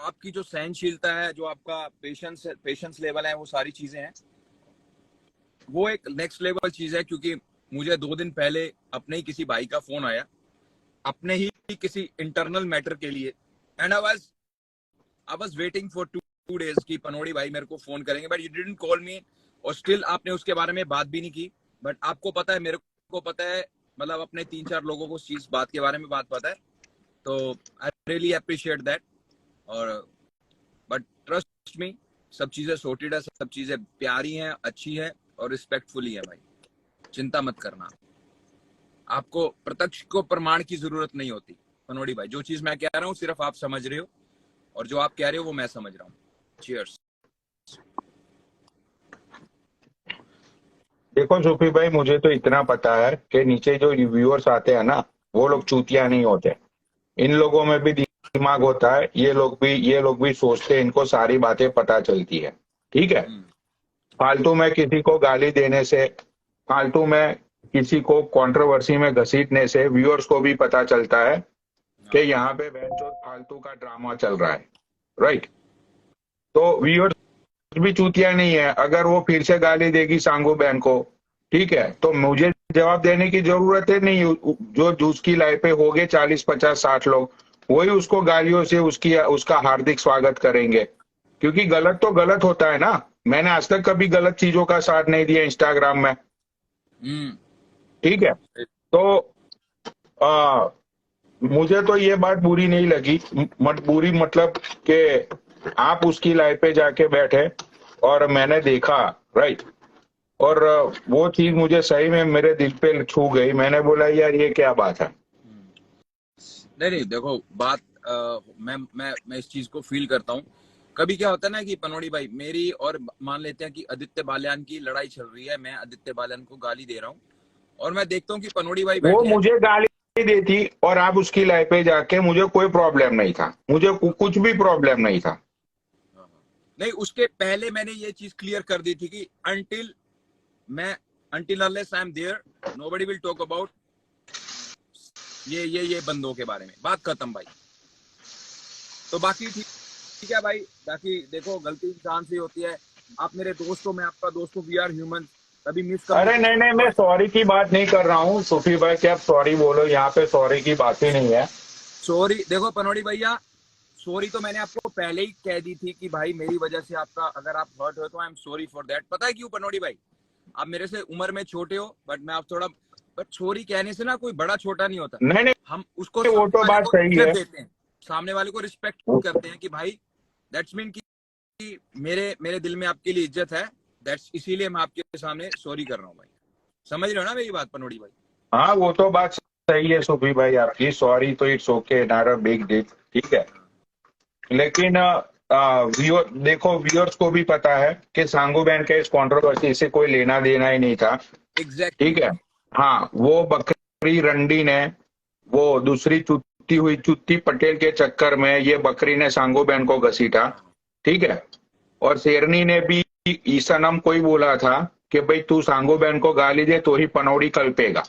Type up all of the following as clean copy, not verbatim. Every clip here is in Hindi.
आपकी जो सहनशीलता है, जो आपका पेशेंस लेवल है, वो सारी चीजें हैं, वो एक नेक्स्ट लेवल चीज है। क्योंकि मुझे 2 दिन पहले अपने ही किसी भाई का फोन आया, अपने ही किसी इंटरनल मैटर के लिए, and I was waiting for 2 days कि पनोड़ी भाई मेरे को फोन करेंगे, बट यू डिडंट कॉल मी, और स्टिल आपने उसके बारे में बात भी नहीं की। बट आपको पता है, मेरे को पता है, मतलब अपने 3-4 लोगों को उस चीज बात के बारे में बात पता है, तो आई रियली अप्रिशिएट दैट। और बट ट्रस्ट मी, सब चीजें सॉर्टेड है, सब चीजें प्यारी हैं, अच्छी है और रिस्पेक्टफुली है भाई, चिंता मत करना। आपको प्रत्यक्ष को प्रमाण की जरूरत नहीं होती पनोड़ी भाई। जो चीज मैं कह रहा हूँ सिर्फ आप समझ रहे हो, और जो आप कह रहे हो वो मैं समझ रहा हूँ। चीयर्स। देखो सूफी भाई, मुझे तो इतना पता है कि नीचे जो व्यूअर्स आते हैं ना, वो लोग चूतिया नहीं होते। इन लोगों में भी दिमाग होता है, ये लोग भी सोचते हैं, इनको सारी बातें पता चलती है। ठीक है। फालतू में किसी को गाली देने से, फालतू में किसी को कंट्रोवर्सी में घसीटने से व्यूअर्स को भी पता चलता है कि यहाँ पे बेंचो फालतू का ड्रामा चल रहा है। राइट। तो व्यूअर्स भी चूतिया नहीं है। अगर वो फिर से गाली देगी सांगू बहन को, ठीक है, तो मुझे जवाब देने की जरूरत है नहीं। जो उसकी लाइफ पे हो गए 40-50-60 लोग, वही उसको गालियों से उसका हार्दिक स्वागत करेंगे। क्योंकि गलत तो गलत होता है ना। मैंने आज तक कभी गलत चीजों का साथ नहीं दिया इंस्टाग्राम में। ठीक है। तो मुझे तो ये बात बुरी नहीं लगी। बुरी मतलब कि आप उसकी लाइफ पे जाके बैठे और मैंने देखा। राइट। और वो चीज मुझे सही में मेरे दिल पे छू गई। मैंने बोला यार ये क्या बात है। नहीं देखो, बात मैं इस चीज को फील करता हूँ। कभी क्या होता है ना कि पनोड़ी भाई, मेरी और मान लेते हैं कि आदित्य बालियान की लड़ाई चल रही है, मैं आदित्य बालियान को गाली दे रहा हूँ, और मैं देखता हूँ कि पनोड़ी भाई वो बैठे हैं। मुझे गाली देती और आप उसकी लाइफ पे जाके, मुझे कोई प्रॉब्लम नहीं था। मुझे कुछ भी प्रॉब्लम नहीं था। नहीं, उसके पहले मैंने ये चीज क्लियर कर दी थी कि until unless I am there, nobody will talk about ये बंदों के बारे में। बात खत्म भाई। तो बाकी ठीक है भाई। बाकी देखो, गलती इंसान से होती है। आप मेरे दोस्त हो, मैं आपका दोस्त हूँ, वी आर ह्यूमन। कभी मिस अरे नहीं, मैं सॉरी की बात नहीं कर रहा हूँ सूफी भाई, कि आप सॉरी बोलो। यहाँ पे सॉरी की बात ही नहीं है। सॉरी देखो पनोड़ी भैया, सॉरी तो मैंने आपको पहले ही कह दी थी कि भाई मेरी वजह से आपका अगर आप हर्ट हो तो I am sorry for that. पता है क्यों पनोड़ी भाई? आप मेरे से उम्र में छोटे हो, बट मैं आप थोड़ा, बट सॉरी कहने से ना कोई बड़ा छोटा नहीं होता। नहीं, हम उसको वो तो सामने वाले बात को सही इज्जत है। देते हैं, सामने वाले को रिस्पेक्ट करते हैं कि भाई दैट्स मीन कि मेरे दिल में आपके लिए इज्जत है, दैट्स इसीलिए मैं आपके सामने सॉरी कर रहा हूँ भाई। समझ रहे हो ना मेरी बात पनोड़ी भाई? हाँ, वो तो बात सही है सूफी भाई आपकी। सॉरी तो it's okay, not a big deal. ठीक है। लेकिन देखो, व्यूअर्स को भी पता है कि सांगू बहन के इस कंट्रोवर्सी से कोई लेना देना ही नहीं था। एग्जैक्टली। ठीक है। हाँ, वो बकरी रंडी ने, वो दूसरी चुत्ती पटेल के चक्कर में ये बकरी ने सांगू बहन को घसीटा। ठीक है। और शेरनी ने भी ईसनम को ही बोला था कि भाई तू सांगू बहन को गाली दे तो ही पनौड़ी कल्पेगा।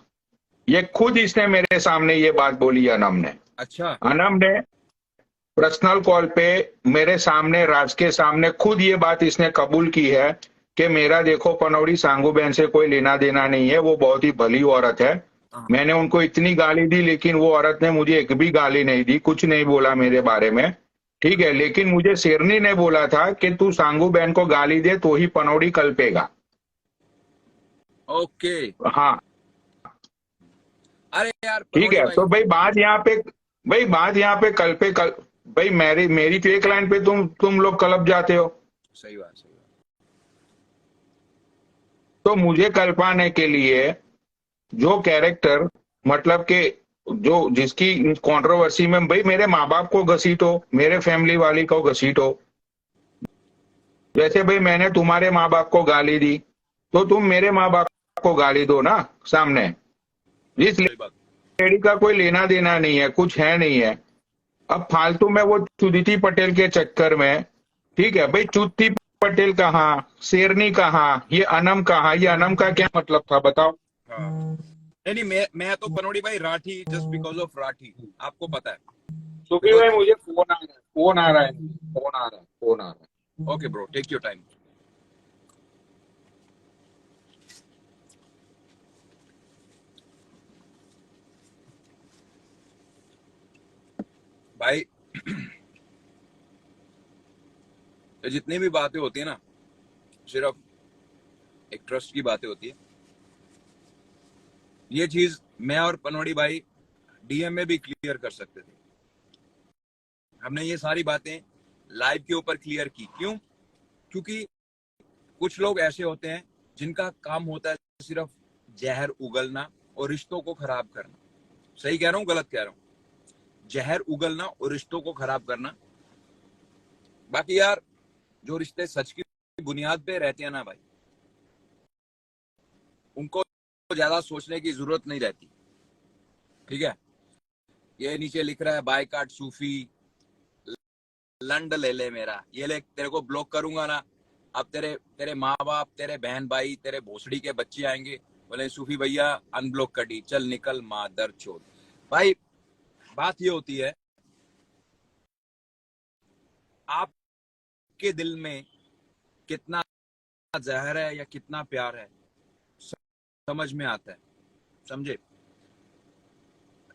ये खुद इसने मेरे सामने ये बात बोली अनम ने। अच्छा। अनम ने पर्सनल कॉल पे मेरे सामने, राज के सामने खुद ये बात इसने कबूल की है कि मेरा देखो पनौड़ी सांगू बहन से कोई लेना देना नहीं है, वो बहुत ही भली औरत है। मैंने उनको इतनी गाली दी, लेकिन वो औरत ने मुझे एक भी गाली नहीं दी, कुछ नहीं बोला मेरे बारे में। ठीक है। लेकिन मुझे शेरनी ने बोला था कि तू सांगू बहन को गाली दे तो ही पनौड़ी कल्पेगा। ओके। हाँ। अरे यार ठीक पनोड़ी है। भाई, तो बात यहाँ पे कल पे कल, भाई मेरी तो एक लाइन पे तुम लोग कलप जाते हो। सही बात। तो मुझे कल्पाने के लिए जो कैरेक्टर, मतलब कि जो जिसकी कंट्रोवर्सी में, भाई मेरे माँ बाप को घसीटो, मेरे फैमिली वाली को घसीटो। जैसे भाई मैंने तुम्हारे माँ बाप को गाली दी, तो तुम मेरे माँ बाप को गाली दो ना सामने। जिस सही बात। लेडी का कोई लेना देना नहीं है, कुछ है नहीं है। अब फालतू में वो चुदिती पटेल के चक्कर में, ठीक है भाई, चुदिती पटेल कहाँ, शेरनी कहाँ, ये अनम कहाँ? ये अनम का क्या मतलब था बताओ? हाँ। नहीं मैं तो पनोड़ी भाई Rathi, just because of Rathi, आपको पता है। सुखी बिकॉज भाई, मुझे फोन आ रहा है, फोन आ रहा है, फोन आ रहा है, फोन आ रहा है। Okay bro, take your time. भाई ये जितनी भी बातें होती है ना, सिर्फ एक ट्रस्ट की बातें होती है। ये चीज मैं और पनोड़ी भाई डीएम में भी क्लियर कर सकते थे। हमने ये सारी बातें लाइव के ऊपर क्लियर की। क्यों? क्योंकि कुछ लोग ऐसे होते हैं जिनका काम होता है सिर्फ जहर उगलना और रिश्तों को खराब करना। सही कह रहा हूँ, गलत कह रहा हूँ? जहर उगलना और रिश्तों को खराब करना। बाकी यार, जो रिश्ते सच की बुनियाद पे रहते हैं ना भाई, उनको ज्यादा सोचने की जरूरत नहीं रहती। ठीक है? ये नीचे लिख रहा है बायकाट सूफी, लंड ले ले मेरा, ये ले, तेरे को ब्लॉक करूंगा ना, अब तेरे तेरे माँ बाप, तेरे बहन भाई, तेरे भोसड़ी के बच्चे आएंगे, बोले सूफी भैया अनब्लॉक कर दी, चल निकल मादर चोद। भाई बात ये होती है, आपके दिल में कितना जहर है या कितना प्यार है, समझ में आता है। समझे?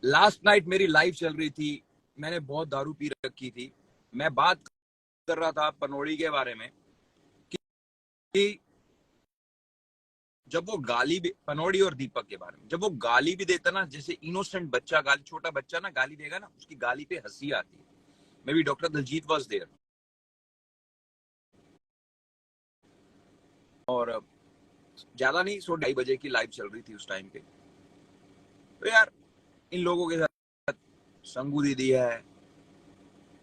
लास्ट नाइट मेरी लाइव चल रही थी, मैंने बहुत दारू पी रखी थी। मैं बात कर रहा था पनोड़ी के बारे में कि जब वो गाली भी, पनोड़ी और दीपक के बारे में, जब वो गाली भी देता ना, जैसे इनोसेंट बच्चा गाली, छोटा बच्चा ना गाली देगा ना, उसकी गाली पे हंसी आती है। Maybe doctor Daljeet was there. और ज्यादा नहीं, 2:30 बजे की लाइव चल रही थी उस टाइम पे। तो यार इन लोगों के साथ संगू दीदी है,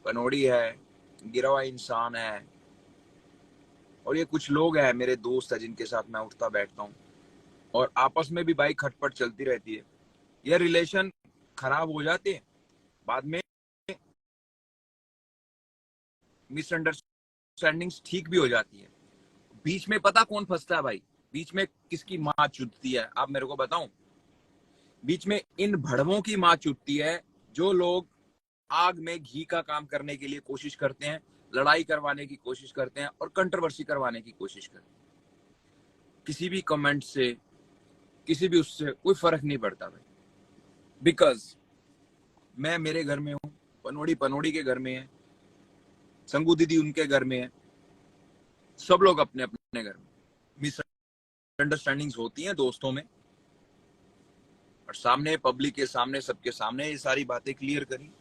पनोड़ी है, गिरा हुआ इंसान है, और ये कुछ लोग हैं मेरे दोस्त है जिनके साथ मैं उठता बैठता हूँ, और आपस में भी भाई खटपट चलती रहती है। ये रिलेशन खराब हो जाते हैं, बाद में मिसअंडरस्टैंडिंग्स ठीक भी हो जाती है। बीच में पता कौन फंसता है भाई? बीच में किसकी माँ चुदती है, आप मेरे को बताऊं? बीच में इन भड़वों की माँ चुदती है, जो लोग आग में घी का काम करने के लिए कोशिश करते हैं, लड़ाई करवाने की कोशिश करते हैं और कंट्रोवर्सी करवाने की कोशिश करते हैं। किसी भी कमेंट से, किसी भी उससे कोई फर्क नहीं पड़ता भाई, बिकॉज मैं मेरे घर में हूँ, पनोड़ी पनोड़ी के घर में है, संगू दीदी उनके घर में है, सब लोग अपने अपने घर में। मिसअंडरस्टैंडिंग्स होती हैं दोस्तों में, और सामने पब्लिक के सामने, सबके सामने ये सारी बातें क्लियर करी।